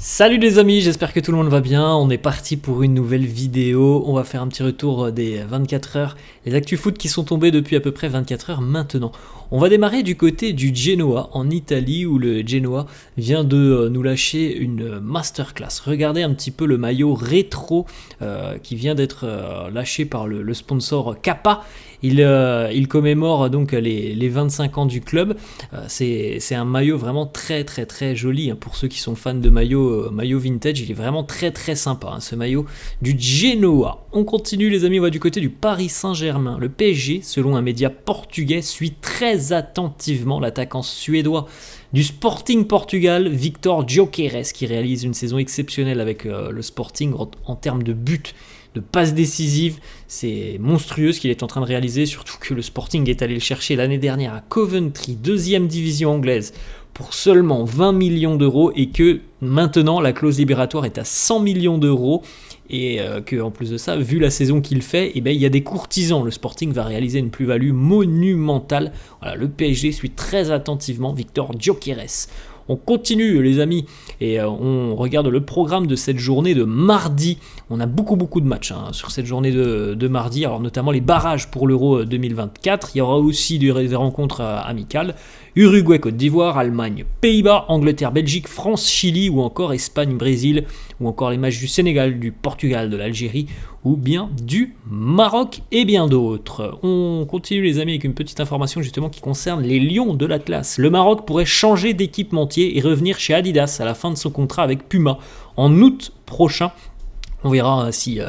Salut les amis, j'espère que tout le monde va bien. On est parti pour une nouvelle vidéo. On va faire un petit retour des 24 heures, les actus foot qui sont tombés depuis à peu près 24 heures maintenant. On va démarrer du côté du Genoa en Italie où le Genoa vient de nous lâcher une masterclass. Regardez un petit peu le maillot rétro qui vient d'être lâché par le sponsor Kappa. Il commémore donc les 25 ans du club. C'est un maillot vraiment très très très joli pour ceux qui sont fans de maillot vintage. Il est vraiment très très sympa ce maillot du Genoa. On continue les amis, on va du côté du Paris Saint-Germain. Le PSG, selon un média portugais, suit très attentivement l'attaquant suédois du Sporting Portugal, Victor Gyökeres, qui réalise une saison exceptionnelle avec le Sporting en termes de buts, de passes décisives. C'est monstrueux ce qu'il est en train de réaliser, surtout que le Sporting est allé le chercher l'année dernière à Coventry, 2e division anglaise, pour seulement 20 millions d'euros et que maintenant la clause libératoire est à 100 millions d'euros et que en plus de ça, vu la saison qu'il fait, il y a des courtisans. Le Sporting va réaliser une plus-value monumentale. Voilà, le PSG suit très attentivement Victor Gyökeres. On continue les amis et on regarde le programme de cette journée de mardi. On a beaucoup de matchs sur cette journée de mardi, alors notamment les barrages pour l'Euro 2024. Il y aura aussi des rencontres amicales. Uruguay, Côte d'Ivoire, Allemagne, Pays-Bas, Angleterre, Belgique, France, Chili ou encore Espagne, Brésil ou encore les matchs du Sénégal, du Portugal, de l'Algérie ou bien du Maroc et bien d'autres. On continue les amis avec une petite information justement qui concerne les Lions de l'Atlas. Le Maroc pourrait changer d'équipementier et revenir chez Adidas à la fin de son contrat avec Puma en août prochain. On verra si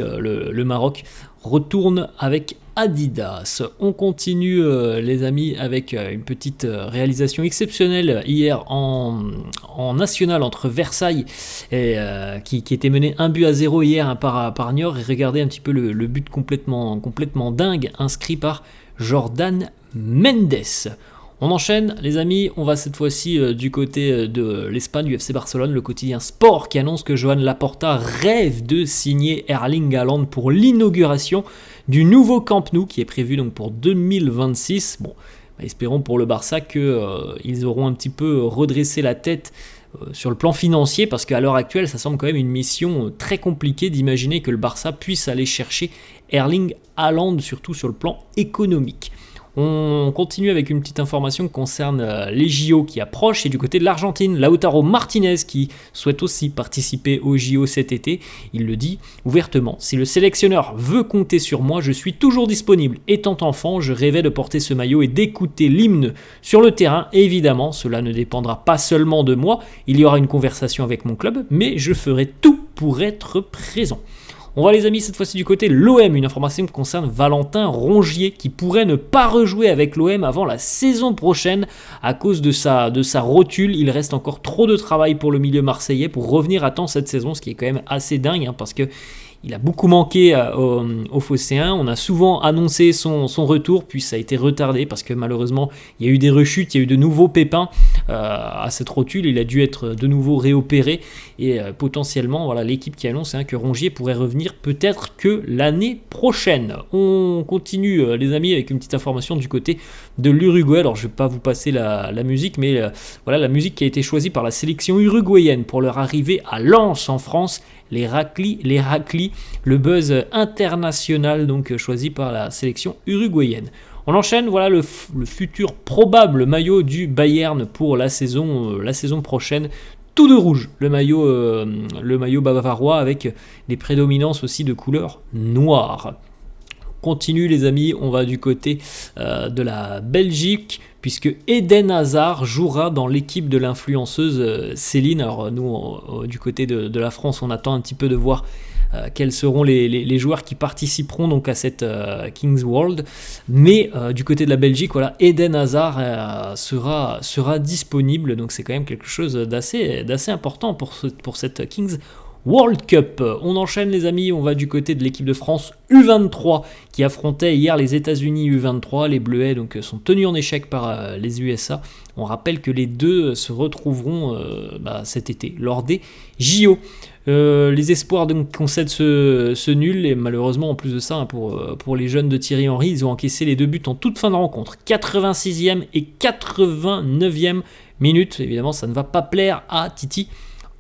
le Maroc retourne avec Adidas. On continue les amis avec une petite réalisation exceptionnelle hier en national entre Versailles et, qui était mené 1-0 hier par Niort. Et regardez un petit peu le but complètement dingue inscrit par Jordan Mendes. On enchaîne les amis, on va cette fois-ci du côté de l'Espagne, du FC Barcelone, le quotidien Sport qui annonce que Joan Laporta rêve de signer Erling Haaland pour l'inauguration du nouveau Camp Nou qui est prévu donc pour 2026. Bon, espérons pour le Barça qu'ils auront un petit peu redressé la tête sur le plan financier, parce qu'à l'heure actuelle ça semble quand même une mission très compliquée d'imaginer que le Barça puisse aller chercher Erling Haaland, surtout sur le plan économique. On continue avec une petite information qui concerne les JO qui approchent et du côté de l'Argentine, Lautaro Martinez qui souhaite aussi participer aux JO cet été. Il le dit ouvertement: si le sélectionneur veut compter sur moi, je suis toujours disponible. Étant enfant, je rêvais de porter ce maillot et d'écouter l'hymne sur le terrain. Évidemment, cela ne dépendra pas seulement de moi, il y aura une conversation avec mon club, mais je ferai tout pour être présent. On va les amis cette fois-ci du côté de l'OM, une information qui concerne Valentin Rongier qui pourrait ne pas rejouer avec l'OM avant la saison prochaine à cause de sa rotule. Il reste encore trop de travail pour le milieu marseillais pour revenir à temps cette saison, ce qui est quand même assez dingue parce que il a beaucoup manqué aux Phocéens. On a souvent annoncé son retour, puis ça a été retardé parce que malheureusement il y a eu des rechutes, il y a eu de nouveaux pépins à cette rotule. Il a dû être de nouveau réopéré et potentiellement voilà, l'équipe qui annonce que Rongier pourrait revenir peut-être que l'année prochaine. On continue les amis avec une petite information du côté de l'Uruguay. Alors je ne vais pas vous passer la musique, mais voilà la musique qui a été choisie par la sélection uruguayenne pour leur arrivée à Lens en France. Les Raclis, le buzz international donc choisi par la sélection uruguayenne. On enchaîne, voilà le futur probable maillot du Bayern pour la saison prochaine. Tout de rouge, le maillot bavarois avec des prédominances aussi de couleur noire. Continue les amis, on va du côté de la Belgique puisque Eden Hazard jouera dans l'équipe de l'influenceuse Céline. Alors nous du côté de la France on attend un petit peu de voir quels seront les joueurs qui participeront donc à cette Kings World, mais du côté de la Belgique voilà, Eden Hazard sera disponible, donc c'est quand même quelque chose d'assez important pour cette Kings World Cup. On enchaîne les amis, on va du côté de l'équipe de France U23 qui affrontait hier les États-Unis U23. Les Bleuets donc sont tenus en échec par les USA. On rappelle que les deux se retrouveront cet été lors des JO. Les espoirs donc concèdent ce nul et malheureusement en plus de ça pour les jeunes de Thierry Henry, ils ont encaissé les deux buts en toute fin de rencontre, 86e et 89e minute. Évidemment ça ne va pas plaire à Titi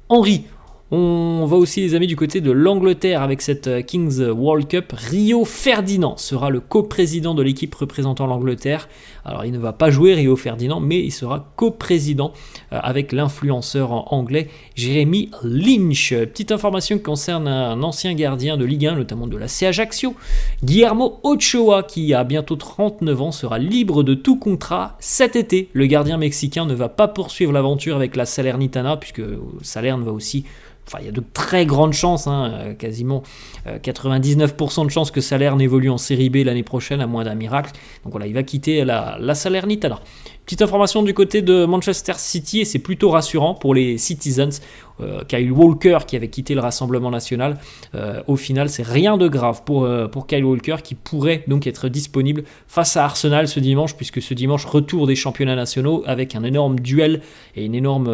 Henry. On va aussi les amis du côté de l'Angleterre avec cette Kings World Cup. Rio Ferdinand sera le coprésident de l'équipe représentant l'Angleterre. Alors il ne va pas jouer Rio Ferdinand, mais il sera coprésident avec l'influenceur anglais Jeremy Lynch. Petite information qui concerne un ancien gardien de Ligue 1, notamment de la C Ajaccio, Guillermo Ochoa, qui a bientôt 39 ans, sera libre de tout contrat cet été. Le gardien mexicain ne va pas poursuivre l'aventure avec la Salernitana, puisque Salerne va aussi... Enfin, il y a de très grandes chances, quasiment 99% de chances que Salerne évolue en Série B l'année prochaine, à moins d'un miracle. Donc voilà, il va quitter la Salernitana. Petite information du côté de Manchester City, et c'est plutôt rassurant pour les Citizens. Kyle Walker qui avait quitté le Rassemblement National, au final c'est rien de grave pour Kyle Walker, qui pourrait donc être disponible face à Arsenal ce dimanche, puisque ce dimanche retour des championnats nationaux avec un énorme duel et une énorme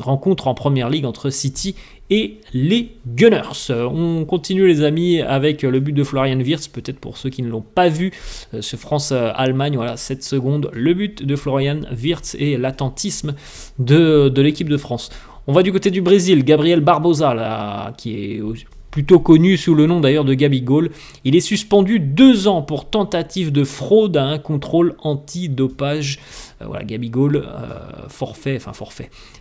rencontre en Première Ligue entre City et les Gunners. On continue les amis avec le but de Florian Wirtz, peut-être pour ceux qui ne l'ont pas vu, ce France-Allemagne, voilà 7 secondes, le but de Florian Wirtz et l'attentisme de l'équipe de France. On va du côté du Brésil, Gabriel Barbosa, là, qui est plutôt connu sous le nom d'ailleurs de Gabigol. Il est suspendu 2 ans pour tentative de fraude à un contrôle antidopage. Voilà, Gabigol, forfait.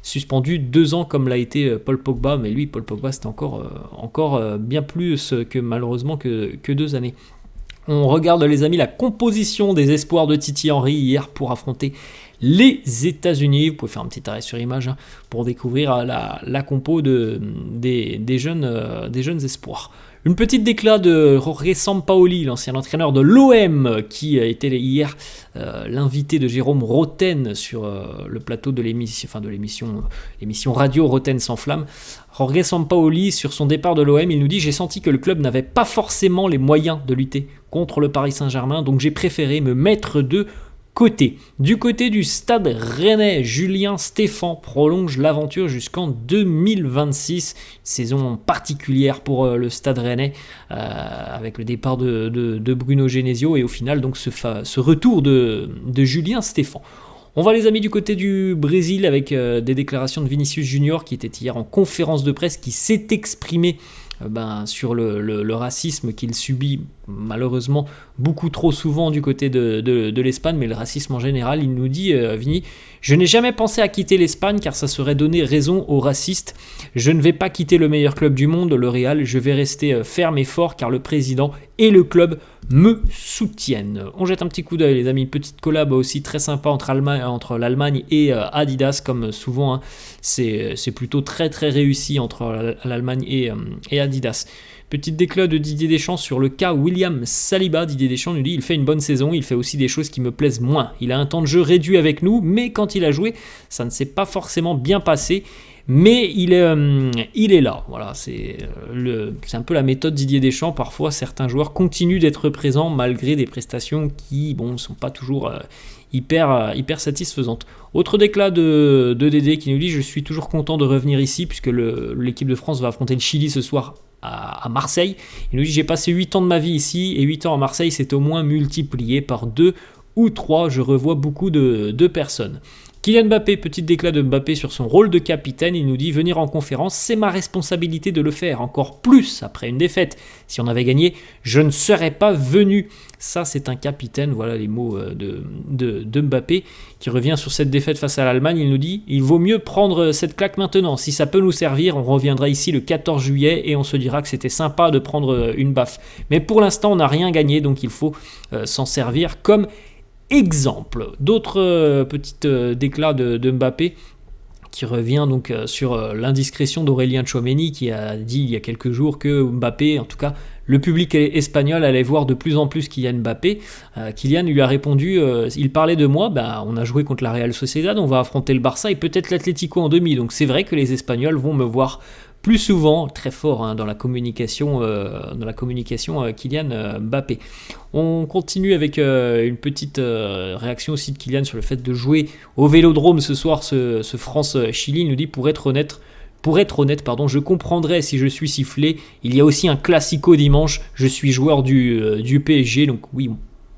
Suspendu 2 ans comme l'a été Paul Pogba, mais lui, Paul Pogba, c'était encore bien plus que malheureusement que 2 années. On regarde les amis la composition des espoirs de Thierry Henry hier pour affronter les États-Unis. Vous pouvez faire un petit arrêt sur image pour découvrir la compo des jeunes espoirs. Une petite déclat de Jorge Sampaoli, l'ancien entraîneur de l'OM, qui a été hier l'invité de Jérôme Roten sur le plateau de l'émission radio Roten sans flamme. Jorge Sampaoli, sur son départ de l'OM, il nous dit « J'ai senti que le club n'avait pas forcément les moyens de lutter contre le Paris Saint-Germain, donc j'ai préféré me mettre de côté. » Du côté du Stade Rennais, Julien Stéphan prolonge l'aventure jusqu'en 2026. Saison particulière pour le Stade Rennais, avec le départ de Bruno Genesio et au final donc ce retour de Julien Stéphan. On va les amis du côté du Brésil avec des déclarations de Vinicius Junior qui était hier en conférence de presse, qui s'est exprimé sur le racisme qu'il subit malheureusement beaucoup trop souvent du côté de l'Espagne, mais le racisme en général. Il nous dit, Vini, « Je n'ai jamais pensé à quitter l'Espagne car ça serait donner raison aux racistes. Je ne vais pas quitter le meilleur club du monde, le Real. Je vais rester ferme et fort car le président et le club me soutiennent. » On jette un petit coup d'œil les amis, petite collab aussi très sympa entre l'Allemagne et Adidas, comme souvent c'est plutôt très très réussi entre l'Allemagne et Adidas. Petite déclat de Didier Deschamps sur le cas William Saliba. Didier Deschamps nous dit « Il fait une bonne saison, il fait aussi des choses qui me plaisent moins. Il a un temps de jeu réduit avec nous, mais quand il a joué, ça ne s'est pas forcément bien passé. Mais il est là. » Voilà, c'est un peu la méthode Didier Deschamps. Parfois, certains joueurs continuent d'être présents malgré des prestations qui ne sont pas toujours hyper satisfaisantes. Autre déclat de Dédé qui nous dit « Je suis toujours content de revenir ici puisque l'équipe de France va affronter le Chili ce soir à Marseille. » Il nous dit « J'ai passé 8 ans de ma vie ici et 8 ans à Marseille, c'est au moins multiplié par 2 ou 3. Je revois beaucoup de personnes. » Kylian Mbappé, petite déclat de Mbappé sur son rôle de capitaine, il nous dit « Venir en conférence, c'est ma responsabilité de le faire, encore plus après une défaite. Si on avait gagné, je ne serais pas venu. » Ça, c'est un capitaine, voilà les mots de Mbappé, qui revient sur cette défaite face à l'Allemagne. Il nous dit « Il vaut mieux prendre cette claque maintenant. Si ça peut nous servir, on reviendra ici le 14 juillet et on se dira que c'était sympa de prendre une baffe. Mais pour l'instant, on n'a rien gagné, donc il faut s'en servir comme exemple. » D'autres petites déclats de Mbappé qui revient donc sur l'indiscrétion d'Aurélien Tchouaméni, qui a dit il y a quelques jours que Mbappé, en tout cas le public espagnol, allait voir de plus en plus Kylian Mbappé. Kylian lui a répondu il parlait de moi, on a joué contre la Real Sociedad, on va affronter le Barça et peut-être l'Atlético en demi, donc c'est vrai que les Espagnols vont me voir plus souvent, très fort dans la communication Kylian Mbappé. On continue avec une petite réaction aussi de Kylian sur le fait de jouer au Vélodrome ce soir, ce France-Chili. Il nous dit pour être honnête, je comprendrais si je suis sifflé. Il y a aussi un classico dimanche. Je suis joueur du PSG, donc oui,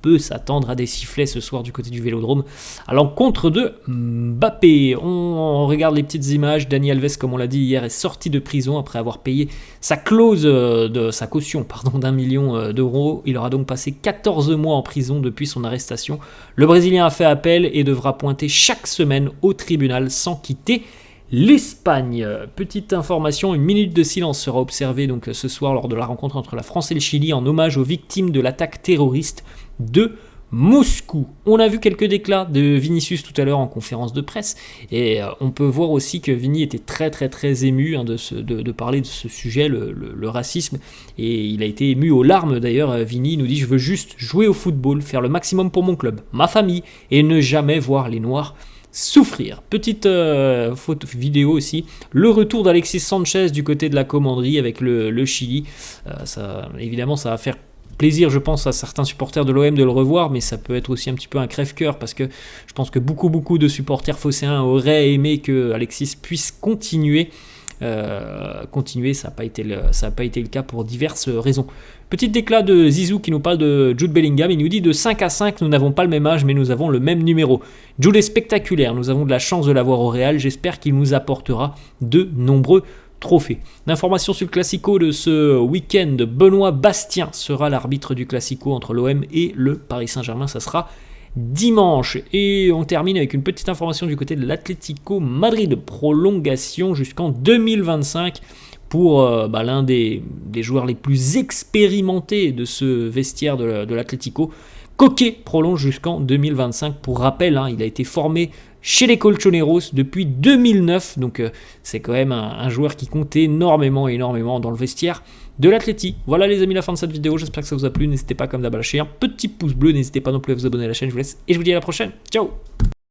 peut s'attendre à des sifflets ce soir du côté du Vélodrome à l'encontre de Mbappé. On regarde les petites images. Dani Alves, comme on l'a dit hier, est sorti de prison après avoir payé sa clause de sa caution d'1 million d'euros. Il aura donc passé 14 mois en prison depuis son arrestation. Le Brésilien a fait appel et devra pointer chaque semaine au tribunal sans quitter l'Espagne. Petite information, une minute de silence sera observée donc ce soir lors de la rencontre entre la France et le Chili en hommage aux victimes de l'attaque terroriste de Moscou. On a vu quelques déclats de Vinicius tout à l'heure en conférence de presse et on peut voir aussi que Vini était très ému de parler de ce sujet, le racisme, et il a été ému aux larmes d'ailleurs. Vini nous dit: je veux juste jouer au football, faire le maximum pour mon club, ma famille et ne jamais voir les Noirs souffrir. Petite photo vidéo aussi, le retour d'Alexis Sanchez du côté de la commanderie avec le Chili. Évidemment ça va faire plaisir, je pense, à certains supporters de l'OM de le revoir, mais ça peut être aussi un petit peu un crève-cœur parce que je pense que beaucoup de supporters phocéens auraient aimé que Alexis puisse continuer. Ça n'a pas été le cas pour diverses raisons. Petit déclat de Zizou qui nous parle de Jude Bellingham. Il nous dit: de 5 à 5, nous n'avons pas le même âge, mais nous avons le même numéro. Jude est spectaculaire, nous avons de la chance de l'avoir au Real. J'espère qu'il nous apportera de nombreux trophées. L'information sur le Classico de ce week-end: Benoît Bastien sera l'arbitre du Classico entre l'OM et le Paris Saint-Germain. Ça sera dimanche. Et on termine avec une petite information du côté de l'Atlético Madrid. Prolongation jusqu'en 2025 pour l'un des joueurs les plus expérimentés de ce vestiaire de l'Atlético. Coquet prolonge jusqu'en 2025. Pour rappel, il a été formé chez les Colchoneros depuis 2009, donc c'est quand même un joueur qui compte énormément dans le vestiaire de l'Atleti. Voilà les amis, la fin de cette vidéo, j'espère que ça vous a plu. N'hésitez pas comme d'hab à lâcher un petit pouce bleu, n'hésitez pas non plus à vous abonner à la chaîne. Je vous laisse et je vous dis à la prochaine. Ciao.